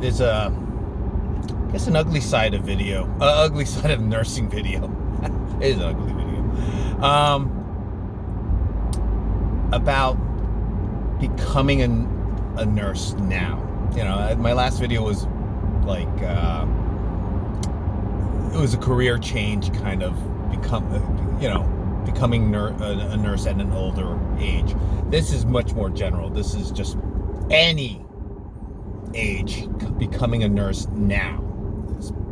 there's I guess an ugly side of video, ugly side of nursing video. It is an ugly video. About becoming a nurse now. You know, my last video was like, it was a career change kind of becoming a nurse at an older age. This is much more general. This is just any age becoming a nurse now.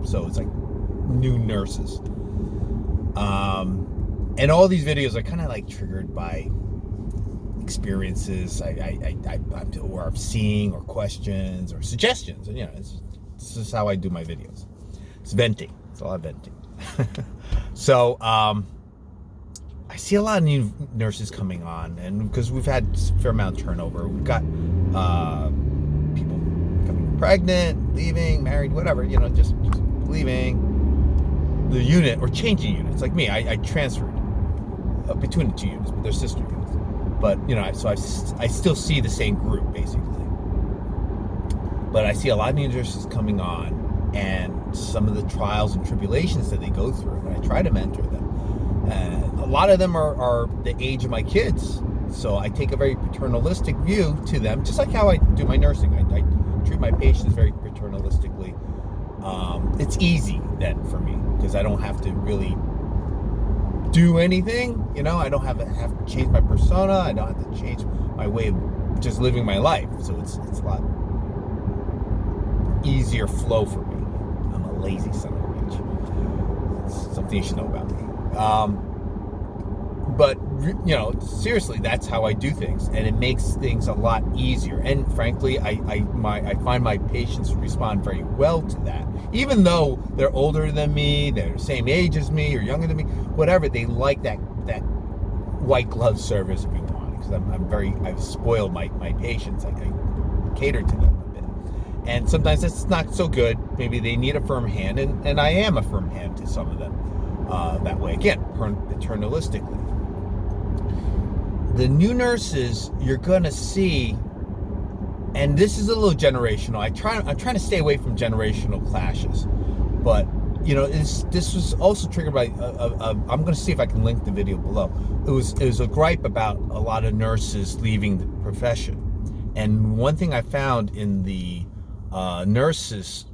So it's like new nurses. And all these videos are kind of like triggered by experiences I'm seeing, or questions or suggestions. And, you know, this is how I do my videos. It's venting. It's a lot of venting. So I see a lot of new nurses coming on, and because we've had a fair amount of turnover, we've got people becoming pregnant, leaving, married, whatever, you know, just leaving the unit or changing units. Like me, I transferred between the two units, but they're sister units. But, you know, so I still see the same group, basically. But I see a lot of new nurses coming on, and some of the trials and tribulations that they go through, and I try to mentor them. And a lot of them are the age of my kids. So I take a very paternalistic view to them, just like how I do my nursing. I treat my patients very paternalistically. It's easy then for me, because I don't have to really do anything, you know. I don't have to change my persona. I don't have to change my way of just living my life. So it's a lot easier flow for me. I'm a lazy son of a bitch. It's something you should know about me. But, you know, seriously, that's how I do things, and it makes things a lot easier. And frankly, I find my patients respond very well to that. Even though they're older than me, they're the same age as me, or younger than me, whatever, they like that white glove service, if you want, because I've spoiled my patients. I cater to them a bit. And sometimes it's not so good. Maybe they need a firm hand, and I am a firm hand to some of them that way. Again, paternalistically. The new nurses you're gonna see, and this is a little generational. I'm trying to stay away from generational clashes, but you know, this was also triggered by. I'm gonna see if I can link the video below. It was a gripe about a lot of nurses leaving the profession, and one thing I found in the nurses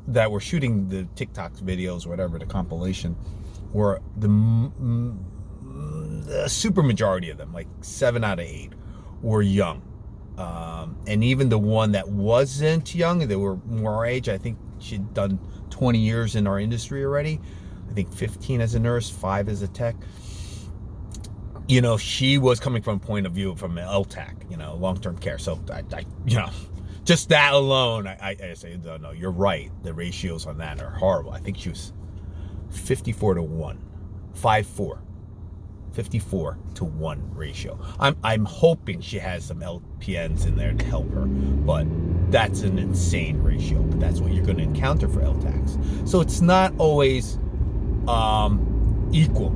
that were shooting the TikTok videos, or whatever, the compilation, were the super majority of them, like 7 out of 8, were young. And even the one that wasn't young, they were more our age. I think she'd done 20 years in our industry already. I think 15 as a nurse, 5 as a tech. You know, she was coming from a point of view from LTAC, you know, long-term care. So I you know, just that alone, I say, no, you're right. The ratios on that are horrible. I think she was 54 to 1, 5'4". 54 to 1 ratio. I'm hoping she has some LPNs in there to help her, but that's an insane ratio. But that's what you're going to encounter for LTACs. So it's not always equal.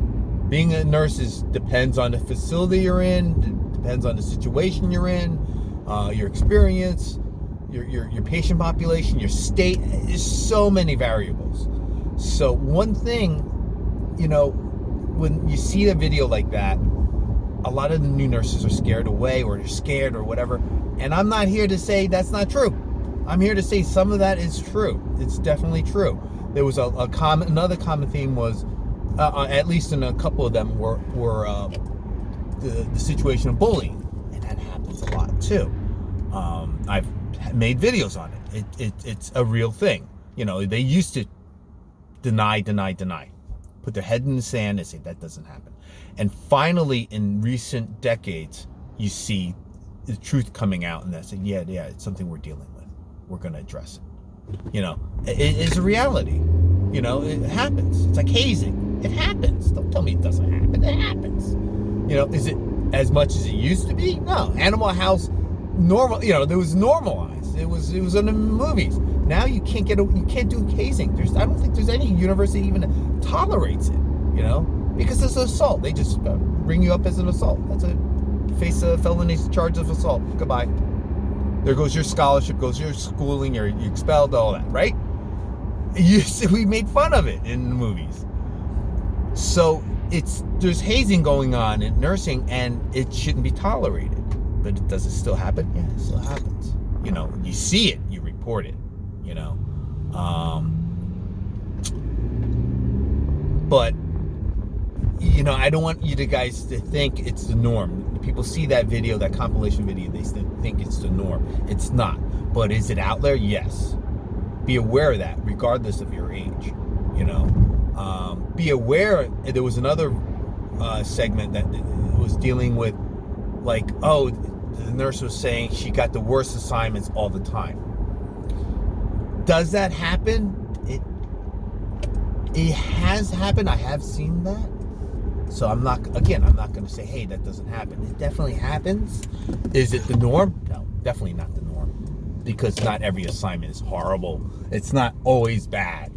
Being a nurse depends on the facility you're in, depends on the situation you're in, your experience, your patient population, your state. There's so many variables. So one thing, you know, when you see a video like that, a lot of the new nurses are scared away, or they're scared, or whatever. And I'm not here to say that's not true. I'm here to say some of that is true. It's definitely true. There was another common theme was, at least in a couple of them, were the situation of bullying, and that happens a lot too. I've made videos on it. It's a real thing. You know, they used to deny. Put their head in the sand and say that doesn't happen. And finally, in recent decades, you see the truth coming out, and that's saying, yeah, it's something we're dealing with. We're going to address it. You know, it's a reality. You know, it happens. It's like hazing. It happens. Don't tell me it doesn't happen. It happens. You know, is it as much as it used to be? No. Animal House, normal. You know, there was normalized. It was in the movies. Now you can't do hazing. I don't think there's any university even tolerates it, you know, because it's assault. They just bring you up as an assault. That's it. Face a felony charge of assault. Goodbye. There goes your scholarship, goes your schooling, you're expelled, all that, right? We made fun of it in the movies. So there's hazing going on in nursing, and it shouldn't be tolerated. But does it still happen? Yeah, it still happens. You know, you see it, you report it, you know. But, you know, I don't want you guys to think it's the norm. People see that video, that compilation video, they think it's the norm. It's not. But is it out there? Yes. Be aware of that, regardless of your age, you know. Be aware, there was another segment that was dealing with, like, oh, the nurse was saying she got the worst assignments all the time. Does that happen? It has happened. I have seen that. So I'm not going to say, hey, that doesn't happen. It definitely happens. Is it the norm? No, definitely not the norm. Because not every assignment is horrible. It's not always bad.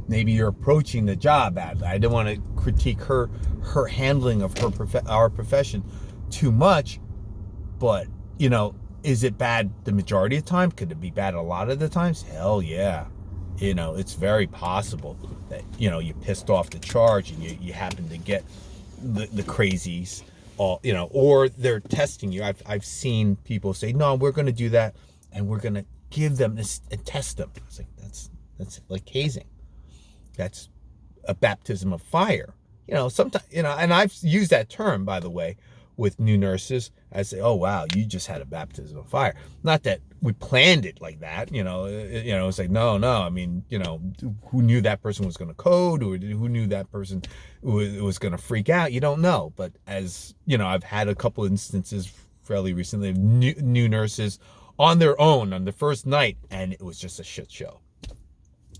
Maybe you're approaching the job badly. I don't want to critique her handling of our profession too much, but, you know, is it bad the majority of the time? Could it be bad a lot of the times? Hell yeah. You know, it's very possible that, you know, you pissed off the charge and you happen to get the crazies, all, you know, or they're testing you. I've seen people say, no, we're going to do that, and we're going to give them this and test them. It's like, that's like hazing. That's a baptism of fire. You know, sometimes, you know, and I've used that term, by the way, with new nurses. I say, oh, wow, you just had a baptism of fire. Not that we planned it like that, you know, it's like, no, I mean, you know, who knew that person was going to code, or who knew that person was going to freak out? You don't know. But as, you know, I've had a couple instances fairly recently of new nurses on their own on the first night, and it was just a shit show.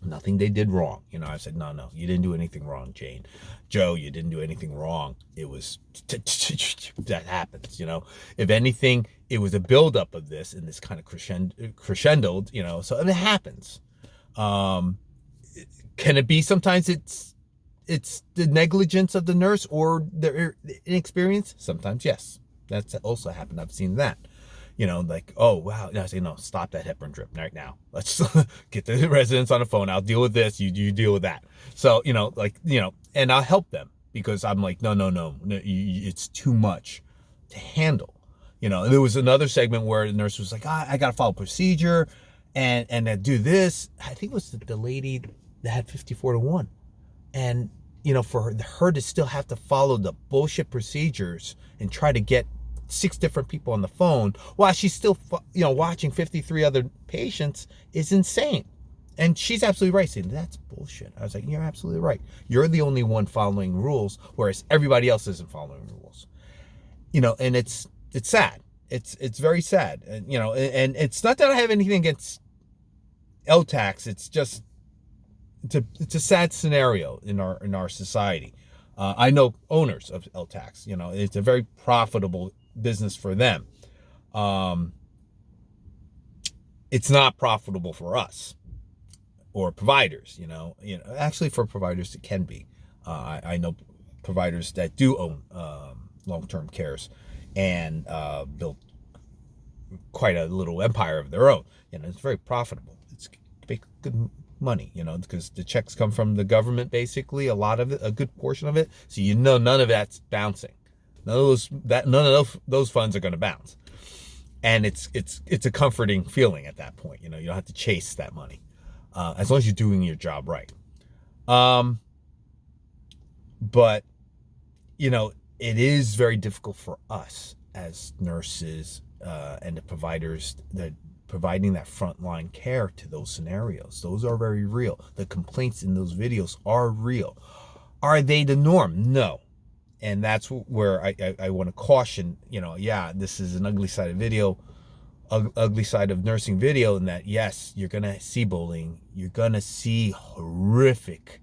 Nothing they did wrong. You know, I said, no, you didn't do anything wrong, Jane. Joe, you didn't do anything wrong. It was, that happens, you know. If anything, it was a buildup of this, and this kind of crescendoed, you know, so it happens. Can it be sometimes it's the negligence of the nurse or their inexperience? Sometimes, yes. That's also happened. I've seen that. You know, like, oh, wow. I say, no, stop that heparin drip right now. Let's get the residents on the phone. I'll deal with this. You deal with that. So, you know, like, you know, and I'll help them, because I'm like, no, it's too much to handle. You know, there was another segment where the nurse was like, I got to follow procedure and do this. I think it was the lady that had 54-1. And, you know, for her to still have to follow the bullshit procedures and try to get 6 different people on the phone while she's still, you know, watching 53 other patients is insane. And she's absolutely right, saying that's bullshit. I was like, you're absolutely right. You're the only one following rules, whereas everybody else isn't following rules. You know, and it's sad. It's very sad. And, you know, and it's not that I have anything against LTACs. It's just, it's a sad scenario in our society. I know owners of LTACs. You know, it's a very profitable business for them. It's not profitable for us or providers. You know, actually for providers it can be. I know providers that do own long-term cares and built quite a little empire of their own. You know, it's very profitable. It's good money, you know, because the checks come from the government, basically, a lot of it, a good portion of it. So, you know, none of that's bouncing. None of those funds are going to bounce. And it's a comforting feeling at that point. You know, you don't have to chase that money, as long as you're doing your job right. But, you know, it is very difficult for us as nurses and the providers that providing that frontline care to those scenarios. Those are very real. The complaints in those videos are real. Are they the norm? No. And that's where I want to caution, you know, yeah, this is an ugly side of video, ugly side of nursing video, in that, yes, you're going to see bullying. You're going to see horrific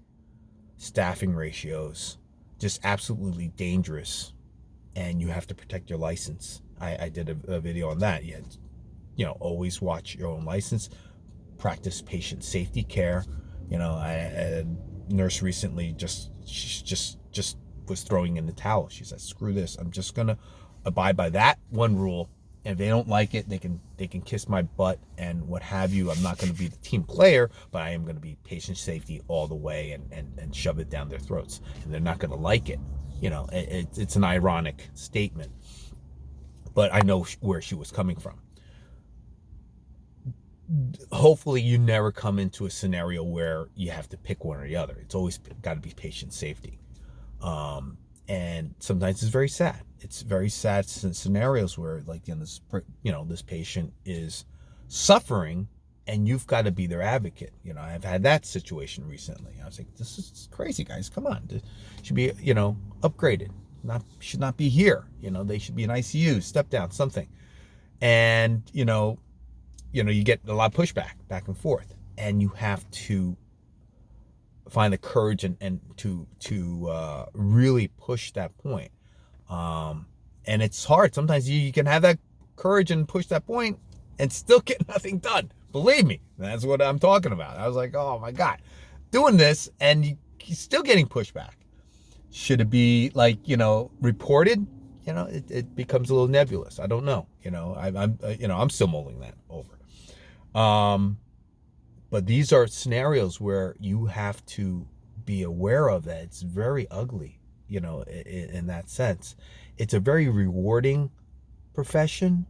staffing ratios, just absolutely dangerous. And you have to protect your license. I did a video on that. You know, always watch your own license, practice patient safety care. You know, a nurse recently just was throwing in the towel. She said, screw this. I'm just going to abide by that one rule And if they don't like it, they can kiss my butt and what have you. I'm not going to be the team player, but I am going to be patient safety all the way and shove it down their throats. And they're not going to like it. It's an ironic statement, but I know where she was coming from. Hopefully you never come into a scenario where you have to pick one or the other. It's always got to be patient safety. And sometimes it's very sad. It's very sad scenarios where, like, this patient is suffering and you've got to be their advocate. I've had that situation recently. I was like, this is crazy, guys. Come on. This should be, upgraded. Should not be here. They should be in ICU, step down, something. And, you get a lot of pushback back and forth, and you have to find the courage and to really push that point. And it's hard. Sometimes you can have that courage and push that point and still get nothing done. Believe me, that's what I'm talking about. I was like, oh my God, doing this and you're still getting pushback. Should it be reported? It becomes a little nebulous. I don't know. I'm still mulling that over. But these are scenarios where you have to be aware of that. It's very ugly, in that sense. It's a very rewarding profession.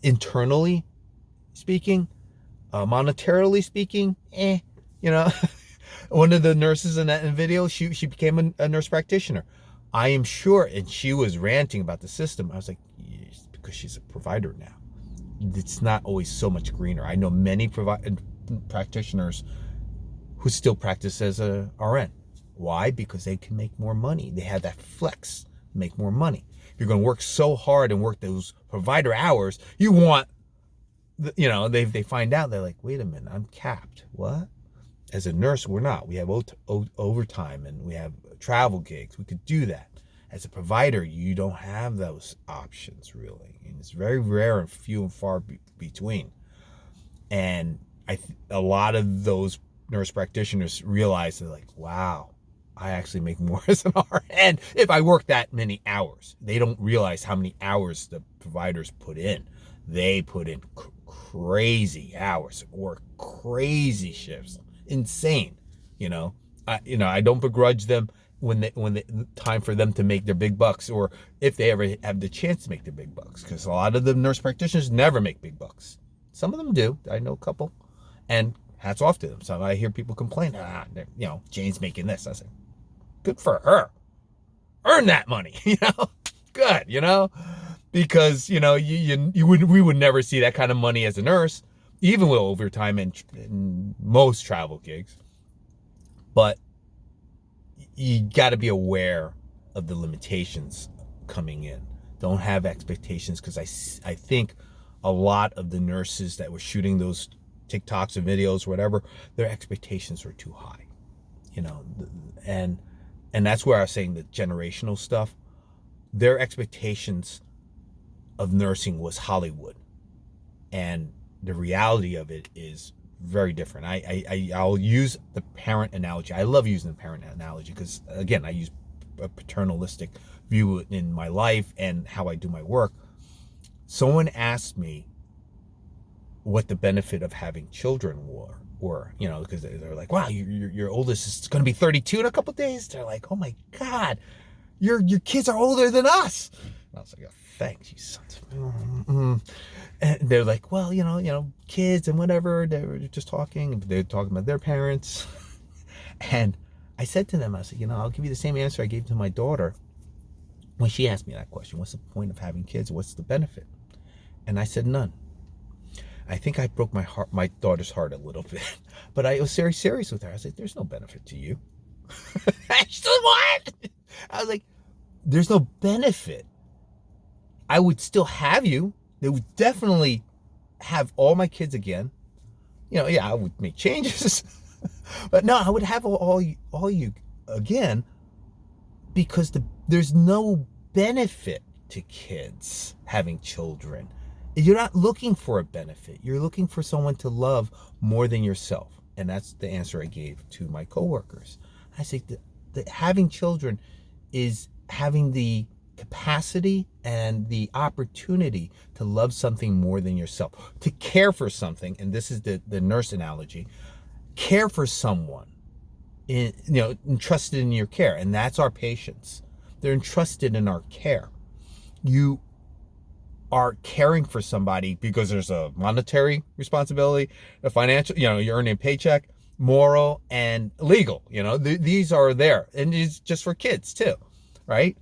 Internally speaking, monetarily speaking, one of the nurses in that video, she became a nurse practitioner. I am sure, and she was ranting about the system. I was like, yes, because she's a provider now. It's not always so much greener. I know many practitioners who still practice as a RN. Why? Because they can make more money. They have that flex, make more money. You're going to work so hard and work those provider hours. You want, they find out, they're like, wait a minute, I'm capped. What? As a nurse, we're not. We have overtime and we have travel gigs. We could do that. As a provider, you don't have those options really. And it's very rare and few and far between. And a lot of those nurse practitioners realize, they're like, wow, I actually make more as an RN if I work that many hours. They don't realize how many hours the providers put in. They put in crazy hours, work crazy shifts, insane. I don't begrudge them when the time for them to make their big bucks, or if they ever have the chance to make their big bucks, because a lot of the nurse practitioners never make big bucks. Some of them do. I know a couple, and hats off to them. So I hear people complain, Jane's making this. I say, good for her. Earn that money, good, because we would never see that kind of money as a nurse, even with overtime and most travel gigs. But you got to be aware of the limitations coming in. Don't have expectations, because I think a lot of the nurses that were shooting those TikToks and videos, whatever, their expectations were too high, and that's where I was saying the generational stuff. Their expectations of nursing was Hollywood, and the reality of it is very different. I'll use the parent analogy. I love using the parent analogy because, again, I use a paternalistic view in my life and how I do my work. Someone asked me what the benefit of having children were, because they're like, wow, your oldest is going to be 32 in a couple of days. They're like, oh my God, your kids are older than us. And I was like, oh, thanks, you sons of... And they're like, well, kids and whatever. They were just talking. They're talking about their parents. And I said to them, I said, I'll give you the same answer I gave to my daughter when she asked me that question. What's the point of having kids? What's the benefit? And I said, none. I think I broke my daughter's heart a little bit, but I was very serious with her. I was like, there's no benefit to you. She said, what? I was like, there's no benefit. I would still have you. They would definitely have all my kids again. I would make changes, but no, I would have all you again, because there's no benefit to kids having children. You're not looking for a benefit. You're looking for someone to love more than yourself. And that's the answer I gave to my coworkers. I say that having children is having the capacity and the opportunity to love something more than yourself, to care for something. And this is the nurse analogy. Care for someone, entrusted in your care. And that's our patients. They're entrusted in our care. You are caring for somebody because there's a monetary responsibility, a financial, you're earning a paycheck, moral and legal, these are there. And it's just for kids too, right?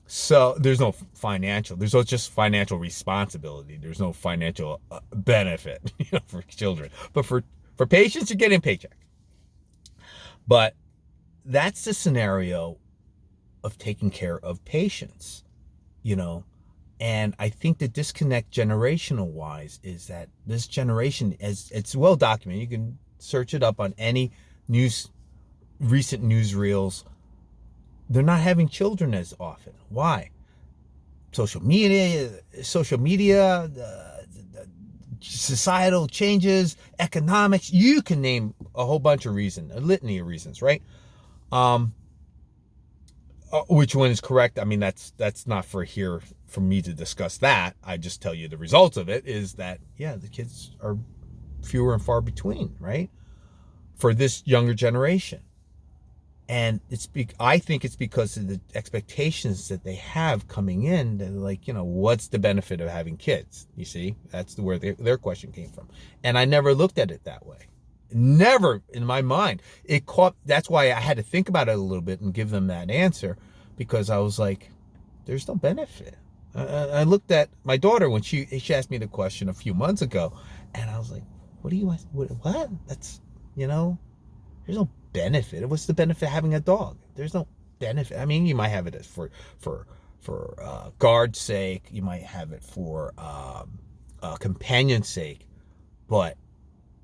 So there's no financial, there's just financial responsibility. There's no financial benefit, for children, but for patients, you're getting a paycheck. But that's the scenario of taking care of patients, and I think the disconnect generational wise is that this generation, as it's well documented, you can search it up on any recent newsreels, they're not having children as often. Why? Social media, societal changes, economics, you can name a whole bunch of reasons, a litany of reasons, right? Which one is correct? I mean, that's not for me to discuss that. I just tell you the result of it is that, the kids are fewer and far between, right? For this younger generation. And I think it's because of the expectations that they have coming in. They're like, what's the benefit of having kids? You see, that's where their question came from. And I never looked at it that way. Never in my mind. That's why I had to think about it a little bit and give them that answer, because I was like, there's no benefit. I looked at my daughter when she asked me the question a few months ago, and I was like, what? That's, there's no benefit. What's the benefit of having a dog? There's no benefit. I mean, you might have it for guard's sake. You might have it for companion's sake, but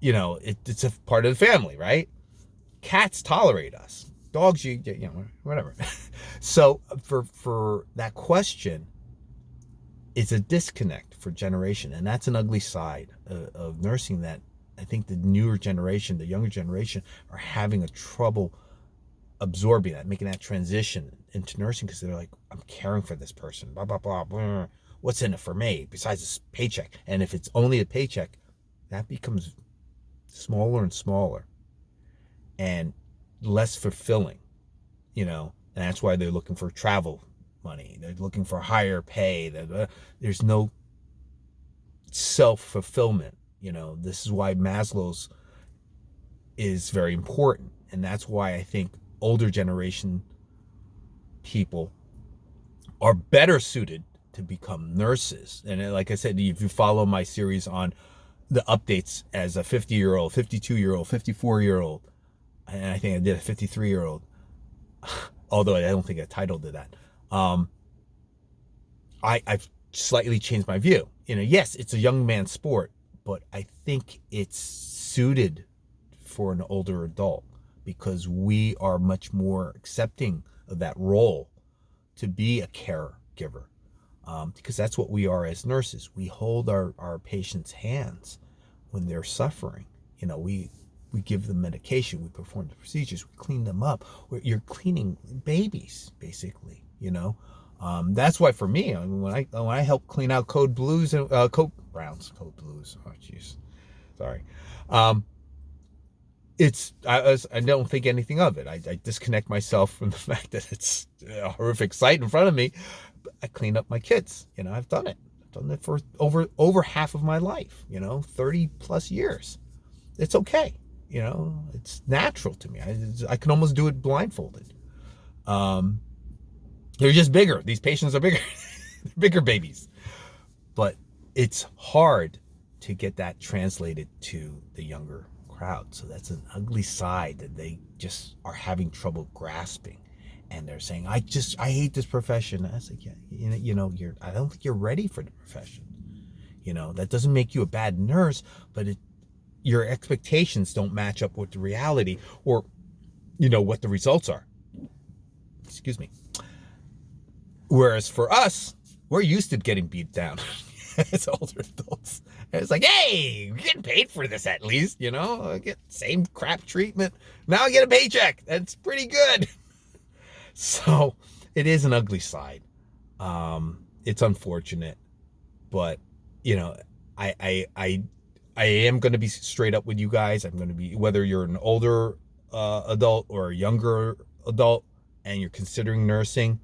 it's a part of the family, right? Cats tolerate us. Dogs, whatever. So for that question, it's a disconnect for generation, and that's an ugly side of nursing that I think the newer generation, the younger generation, are having a trouble absorbing that, making that transition into nursing, because they're like, I'm caring for this person, blah, blah, blah, blah. What's in it for me besides this paycheck? And if it's only a paycheck, that becomes smaller and smaller and less fulfilling, and that's why they're looking for travel money. They're looking for higher pay. There's no self-fulfillment. This is why Maslow's is very important. And that's why I think older generation people are better suited to become nurses. And like I said, if you follow my series on the updates as a 50-year-old, 52-year-old, 54-year-old, and I think I did a 53-year-old, although I don't think I titled it that. I've slightly changed my view. Yes, it's a young man's sport, but I think it's suited for an older adult because we are much more accepting of that role to be a caregiver, because that's what we are as nurses. We hold our patients' hands when they're suffering. We give them medication, we perform the procedures, we clean them up. You're cleaning babies, basically. That's why for me, when I help clean out code blues and code browns, code blues. Oh, jeez, sorry. I don't think anything of it. I disconnect myself from the fact that it's a horrific sight in front of me. I clean up my kids. I've done it. I've done it for over half of my life. 30 plus years. It's okay. It's natural to me. I can almost do it blindfolded. They're just bigger. These patients are bigger. Bigger babies. But it's hard to get that translated to the younger crowd. So that's an ugly side that they just are having trouble grasping. And they're saying, I hate this profession. I was like, I don't think you're ready for the profession. That doesn't make you a bad nurse, but your expectations don't match up with the reality or, what the results are. Excuse me. Whereas for us, we're used to getting beat down as older adults. And it's like, hey, you're getting paid for this at least, I get same crap treatment. Now I get a paycheck. That's pretty good. So it is an ugly side. It's unfortunate, but you know, I am going to be straight up with you guys. I'm going to be, whether you're an older adult or a younger adult and you're considering nursing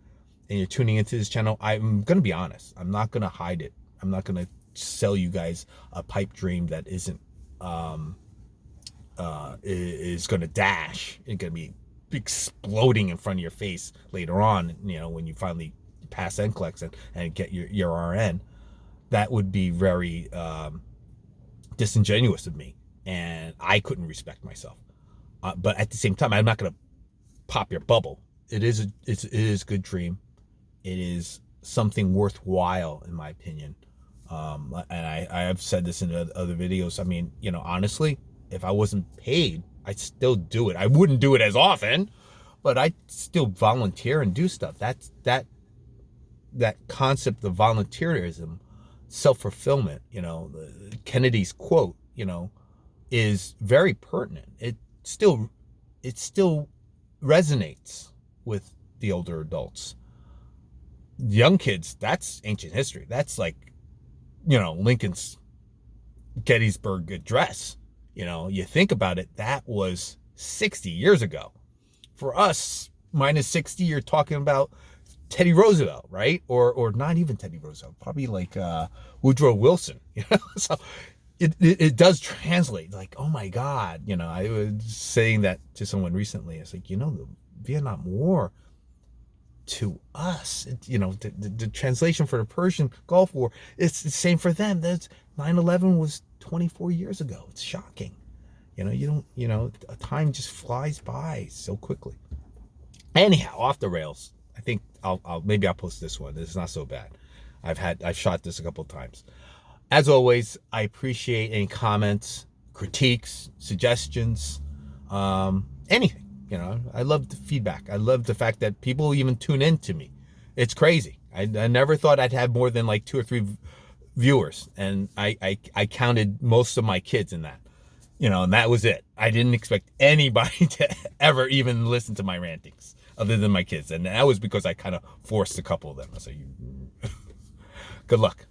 and you're tuning into this channel, I'm going to be honest. I'm not going to hide it. I'm not going to sell you guys a pipe dream that isn't is going to dash. It's going to be exploding in front of your face later on, you know, when you finally pass NCLEX and get your RN. That would be very disingenuous of me, and I couldn't respect myself. But at the same time, I'm not going to pop your bubble. It is a good dream. It is something worthwhile, in my opinion. And I have said this in other videos. I mean, you know, honestly, if I wasn't paid, I'd still do it. I wouldn't do it as often, but I'd still volunteer and do stuff. That concept of volunteerism, self-fulfillment, you know, Kennedy's quote, you know, is very pertinent. It still resonates with the older adults. Young kids, that's ancient history. That's like, you know, Lincoln's Gettysburg Address. You know, you think about it, that was 60 years ago. For us, minus 60, you're talking about Teddy Roosevelt, right? Or not even Teddy Roosevelt, probably like Woodrow Wilson. You know, so it does translate. Like, oh my God, you know, I was saying that to someone recently. It's like, you know, the Vietnam War to us, you know, the translation for the Persian Gulf War, it's the same for them. That's 9/11 was 24 years ago. It's shocking. You know, you know, time just flies by so quickly. Anyhow, off the rails. I think maybe I'll post this one. It's not so bad. I've shot this a couple of times. As always, I appreciate any comments, critiques, suggestions, anything. You know, I love the feedback. I love the fact that people even tune in to me. It's crazy. I never thought I'd have more than like 2 or 3 viewers, and I counted most of my kids in that. You know, and that was it. I didn't expect anybody to ever even listen to my rantings other than my kids. And that was because I kind of forced a couple of them. So good luck.